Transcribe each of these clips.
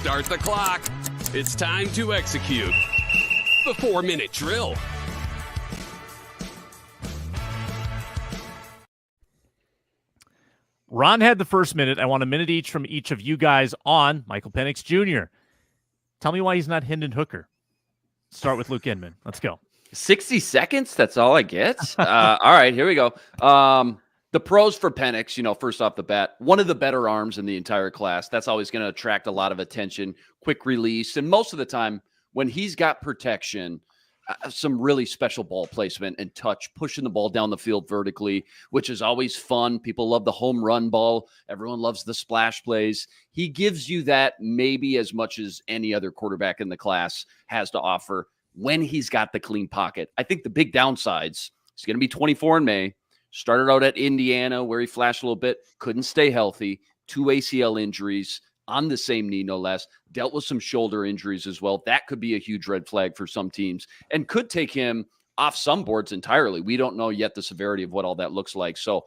Start the clock. It's time to execute the 4-minute drill. Ron had the first minute. I want a minute each from each of you guys on Michael Penix Jr. Tell me why he's not Hendon Hooker. Start with Luke Inman. Let's go. 60 seconds? That's all I get? All right, here we go. The pros for Penix, first off the bat, one of the better arms in the entire class. That's always going to attract a lot of attention, quick release. And most of the time, when he's got protection, some really special ball placement and touch, pushing the ball down the field vertically, which is always fun. People love the home run ball. Everyone loves the splash plays. He gives you that maybe as much as any other quarterback in the class has to offer when he's got the clean pocket. I think the big downsides, he's going to be 24 in May. Started out at Indiana where he flashed a little bit, couldn't stay healthy, 2 ACL injuries on the same knee, no less, dealt with some shoulder injuries as well. That could be a huge red flag for some teams and could take him off some boards entirely. We don't know yet the severity of what all that looks like. So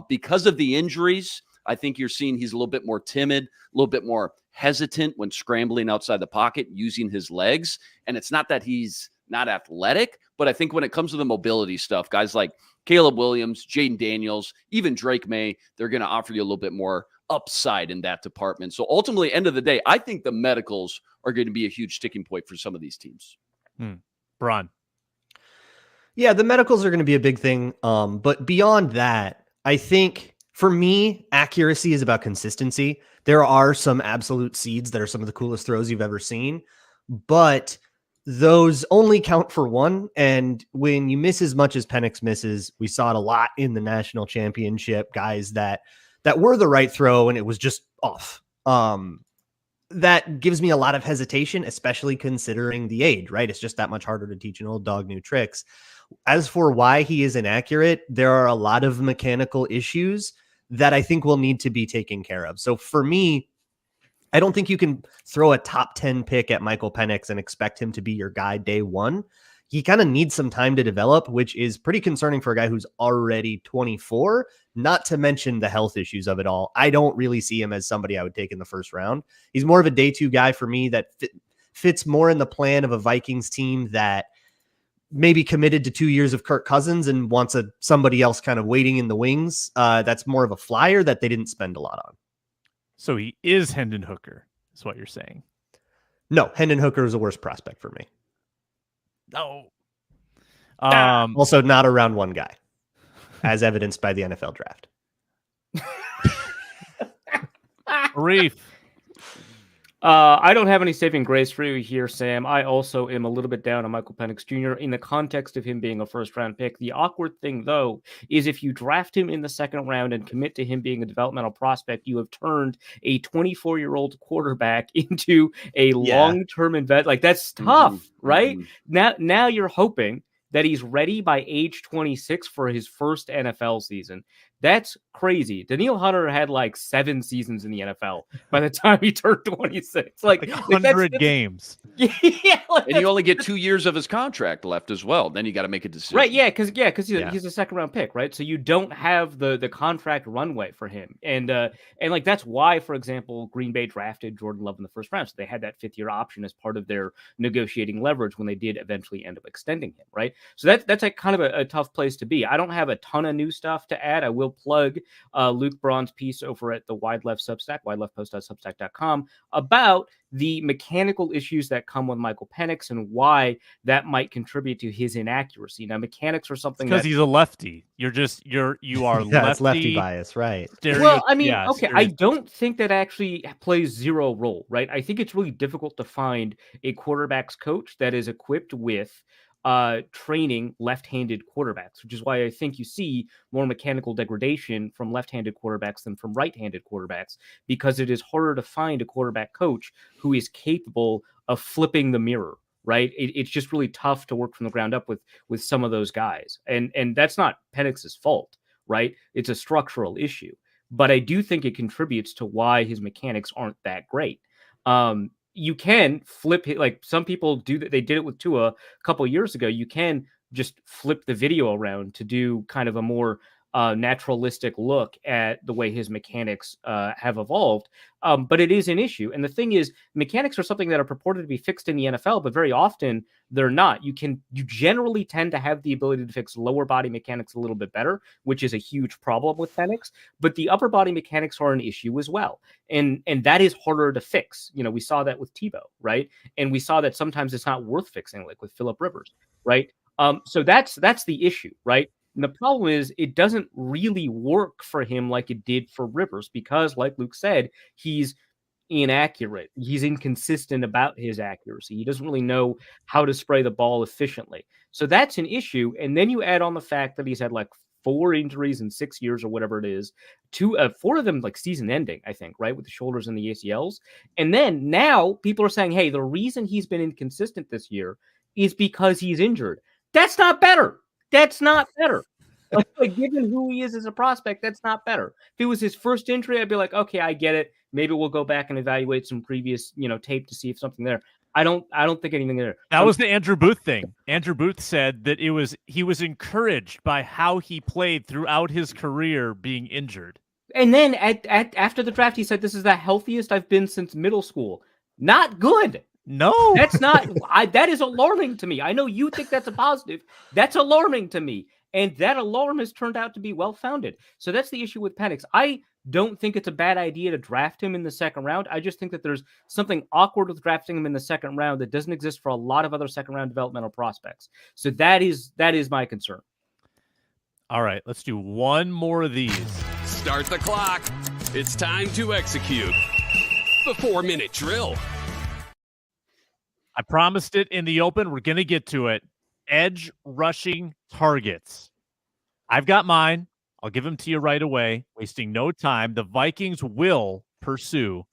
because of the injuries, I think you're seeing he's a little bit more timid, a little bit more hesitant when scrambling outside the pocket, using his legs. And it's not that he's not athletic, but I think when it comes to the mobility stuff, guys like Caleb Williams, Jaden Daniels, even Drake May, they're going to offer you a little bit more upside in that department. So ultimately, end of the day, I think the medicals are going to be a huge sticking point for some of these teams. Bron. Yeah, the medicals are going to be a big thing. But beyond that, I think for me, accuracy is about consistency. There are some absolute seeds that are some of the coolest throws you've ever seen, but those only count for one. And when you miss as much as Penix misses, we saw it a lot in the national championship, guys that were the right throw and it was just off. That gives me a lot of hesitation, especially considering the age, right? It's just that much harder to teach an old dog new tricks. As for why he is inaccurate, there are a lot of mechanical issues that I think will need to be taken care of. So for me, I don't think you can throw a top 10 pick at Michael Penix and expect him to be your guy day one. He kind of needs some time to develop, which is pretty concerning for a guy who's already 24, not to mention the health issues of it all. I don't really see him as somebody I would take in the first round. He's more of a day two guy for me that fits more in the plan of a Vikings team that maybe committed to 2 years of Kirk Cousins and wants somebody else kind of waiting in the wings. That's more of a flyer that they didn't spend a lot on. So he is Hendon Hooker, is what you're saying. No, Hendon Hooker is a worse prospect for me. No. Also not a round one guy, as evidenced by the NFL draft. Reef. I don't have any saving grace for you here, Sam. I also am a little bit down on Michael Penix Jr. in the context of him being a first-round pick. The awkward thing, though, is if you draft him in the second round and commit to him being a developmental prospect, you have turned a 24-year-old quarterback into a long-term investment. Like, that's tough, right? Now you're hoping that he's ready by age 26 for his first NFL season. That's crazy. Daniil Hunter had like 7 seasons in the NFL by the time he turned 26. Like 100 games. Yeah, and you only get 2 years of his contract left as well. Then you got to make a decision. Right, yeah, because he's a second round pick, right? So you don't have the contract runway for him. And like that's why, for example, Green Bay drafted Jordan Love in the first round. So they had that 5th-year option as part of their negotiating leverage when they did eventually end up extending him, right? So that's a kind of a tough place to be. I don't have a ton of new stuff to add. I will plug Luke Braun's piece over at the Wide Left Substack, wideleftpost.substack.com, about the mechanical issues that come with Michael Penix and why that might contribute to his inaccuracy. Now, mechanics are something because he's a lefty. You are yeah, it's lefty bias, right? Well, I mean, okay, I don't think that actually plays zero role, right? I think it's really difficult to find a quarterbacks coach that is equipped with training left-handed quarterbacks, which is why I think you see more mechanical degradation from left-handed quarterbacks than from right-handed quarterbacks, because it is harder to find a quarterback coach who is capable of flipping the mirror, right? It's just really tough to work from the ground up with some of those guys. And that's not Penix's fault, right? It's a structural issue. But I do think it contributes to why his mechanics aren't that great. You can flip it, like some people do that. They did it with Tua a couple of years ago. You can just flip the video around to do kind of a more naturalistic look at the way his mechanics have evolved. But it is an issue. And the thing is, mechanics are something that are purported to be fixed in the NFL, but very often they're not. You generally tend to have the ability to fix lower body mechanics a little bit better, which is a huge problem with Penix. But the upper body mechanics are an issue as well. And that is harder to fix. We saw that with Tebow, right? And we saw that sometimes it's not worth fixing, like with Phillip Rivers, right? So that's the issue, right? And the problem is it doesn't really work for him like it did for Rivers because, like Luke said, he's inaccurate. He's inconsistent about his accuracy. He doesn't really know how to spray the ball efficiently. So that's an issue. And then you add on the fact that he's had like 4 injuries in 6 years or whatever it is, 4 of them like season ending, I think, right? With the shoulders and the ACLs. And then now people are saying, hey, the reason he's been inconsistent this year is because he's injured. That's not better. That's not better. Like, given who he is as a prospect, that's not better. If it was his first injury, I'd be like, okay, I get it. Maybe we'll go back and evaluate some previous, tape to see if something there. I don't think anything there. That was the Andrew Booth thing. Andrew Booth said that he was encouraged by how he played throughout his career being injured. And then after the draft, he said, this is the healthiest I've been since middle school. Not good. No, that's not. That is alarming to me. I know you think that's a positive. That's alarming to me. And that alarm has turned out to be well-founded. So that's the issue with Penix. I don't think it's a bad idea to draft him in the second round. I just think that there's something awkward with drafting him in the second round that doesn't exist for a lot of other second-round developmental prospects. So that is my concern. All right, let's do one more of these. Start the clock. It's time to execute the 4-minute drill. I promised it in the open. We're going to get to it. Edge rushing targets. I've got mine. I'll give them to you right away. Wasting no time. The Vikings will pursue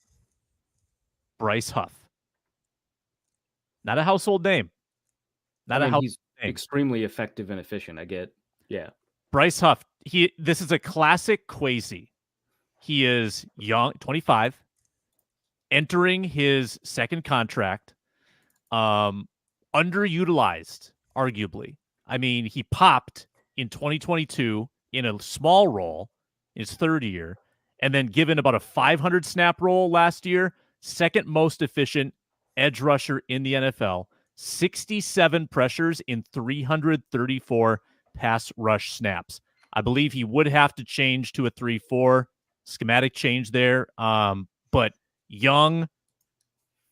Bryce Huff. Not a household name. He's extremely effective and efficient. I get. Yeah. Bryce Huff. This is a classic Kwesi. He is young, 25, entering his second contract. Underutilized, arguably. I mean, he popped in 2022 in a small role, his third year, and then given about a 500 snap role last year, second most efficient edge rusher in the NFL, 67 pressures in 334 pass rush snaps. I believe he would have to change to a 3-4 schematic change there, but young,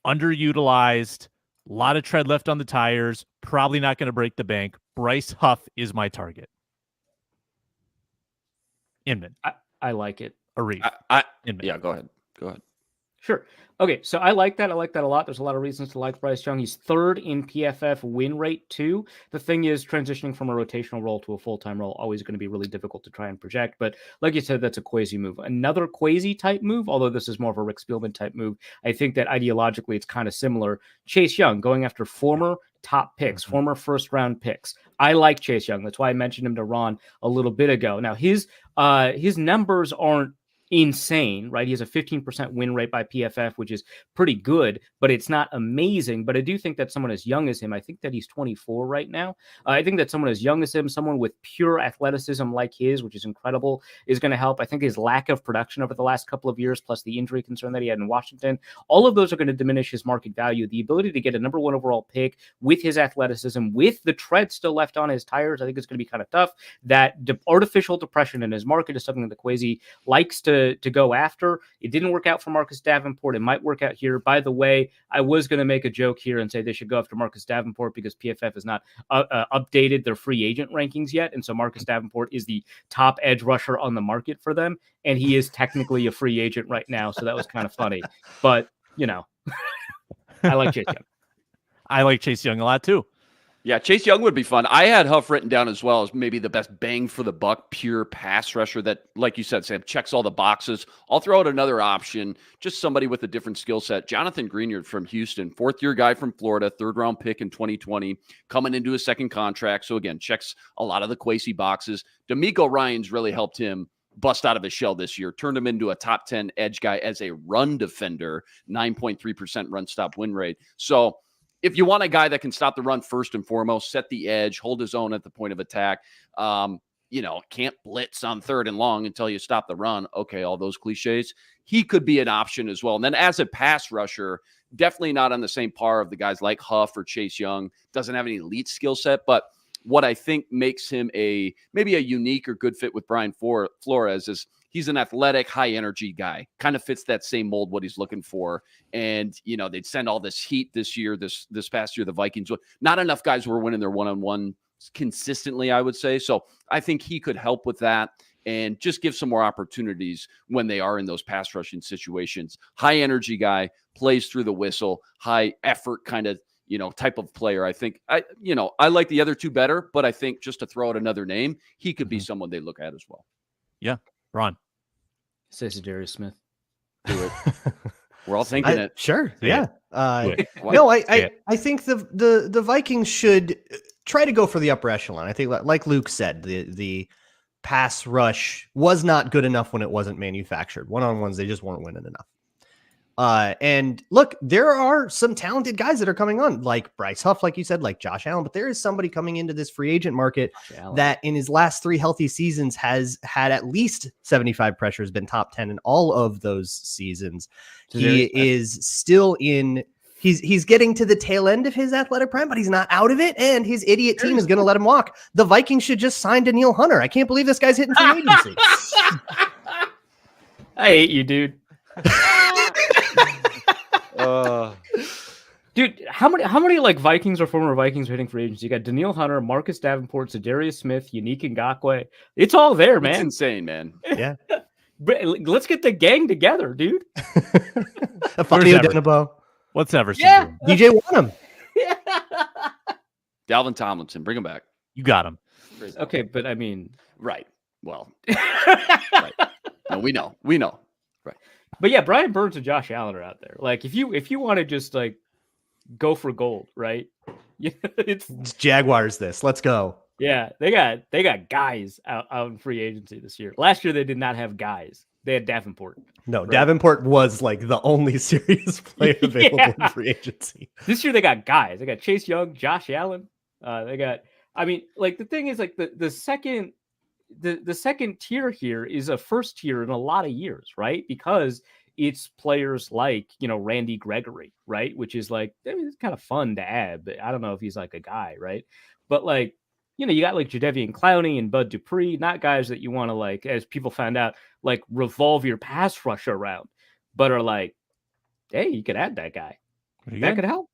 underutilized, a lot of tread left on the tires, probably not going to break the bank. Bryce Huff is my target. Inman. I like it. Arif. Yeah, go ahead. Sure. Okay, so I like that. I like that a lot. There's a lot of reasons to like Bryce Young. He's third in PFF win rate, too. The thing is, transitioning from a rotational role to a full-time role, always going to be really difficult to try and project. But like you said, that's a Kwesi move. Another Kwesi-type move, although this is more of a Rick Spielman-type move, I think that ideologically it's kind of similar. Chase Young, going after former top picks, former first-round picks. I like Chase Young. That's why I mentioned him to Ron a little bit ago. Now, his numbers aren't insane, right? He has a 15% win rate by PFF, which is pretty good, but it's not amazing. But I do think that someone as young as him, I think that he's 24 right now. I think that someone as young as him, someone with pure athleticism like his, which is incredible, is going to help. I think his lack of production over the last couple of years, plus the injury concern that he had in Washington, all of those are going to diminish his market value. The ability to get a number 1 overall pick with his athleticism, with the tread still left on his tires, I think it's going to be kind of tough. That artificial depression in his market is something that Kwesi likes to go after. It didn't work out for Marcus Davenport. It might work out here. By the way, I was going to make a joke here and say they should go after Marcus Davenport because PFF has not updated their free agent rankings yet. And so Marcus Davenport is the top edge rusher on the market for them. And he is technically a free agent right now. So that was kind of funny. But, I like Chase Young. I like Chase Young a lot too. Yeah, Chase Young would be fun. I had Huff written down as well as maybe the best bang for the buck, pure pass rusher that, like you said, Sam, checks all the boxes. I'll throw out another option, just somebody with a different skill set. Jonathan Greenard from Houston, 4th-year guy from Florida, 3rd-round pick in 2020, coming into his second contract. So, again, checks a lot of the Kwesi boxes. D'Amico Ryans really helped him bust out of his shell this year, turned him into a top 10 edge guy as a run defender, 9.3% run stop win rate. So, if you want a guy that can stop the run first and foremost, set the edge, hold his own at the point of attack, can't blitz on 3rd and long until you stop the run. Okay, all those cliches. He could be an option as well. And then as a pass rusher, definitely not on the same par of the guys like Huff or Chase Young. Doesn't have any elite skill set, but what I think makes him maybe a unique or good fit with Brian Flores is he's an athletic, high-energy guy. Kind of fits that same mold, what he's looking for. And, they'd send all this heat this year, this past year, the Vikings. Not enough guys were winning their one-on-one consistently, I would say. So I think he could help with that and just give some more opportunities when they are in those pass rushing situations. High-energy guy, plays through the whistle, high-effort kind of, type of player. I think I like the other two better, but I think just to throw out another name, he could be someone they look at as well. Yeah. Ron. Say Darius Smith. Do it. We're all thinking it. Sure. Say Yeah. No, I think the Vikings should try to go for the upper echelon. I think like Luke said, the pass rush was not good enough when it wasn't manufactured. One-on-ones, they just weren't winning enough. And look, there are some talented guys that are coming on, like Bryce Huff, like you said, like Josh Allen, but there is somebody coming into this free agent market that in his last 3 healthy seasons has had at least 75 pressures, been top 10 in all of those seasons. He is still in, he's getting to the tail end of his athletic prime, but he's not out of it. And his idiot team is going to let him walk. The Vikings should just sign Danielle Hunter. I can't believe this guy's hitting free agency. I hate you, dude. Dude, how many like Vikings or former Vikings are hitting free agents? You got Danielle Hunter, Marcus Davenport, Za'Darius Smith, Unique Ngakoue. It's all there, man. It's insane, man. Yeah. Let's get the gang together, dude. Fabio Denabo. What's Everson doing? DJ Wanham. Yeah. Dalvin Tomlinson, bring him back. You got him. Okay, but I mean, right. Well, right. No, we know. Right. But yeah, Brian Burns and Josh Allen are out there. Like, if you want to just like go for gold, right? Yeah, it's Jaguars. Let's go. Yeah, they got guys out in free agency this year. Last year they did not have guys. They had Davenport. No, right? Davenport was like the only serious player available in free agency. This year they got guys. They got Chase Young, Josh Allen. They got. I mean, like the thing is, like the second tier here is a first tier in a lot of years, right? Because it's players like, Randy Gregory, right? Which is like, I mean, it's kind of fun to add, but I don't know if he's like a guy, right? But like, you got like Jadeveon Clowney and Bud Dupree, not guys that you want to like, as people found out, like revolve your pass rush around, but are like, hey, you could add that guy. That could help.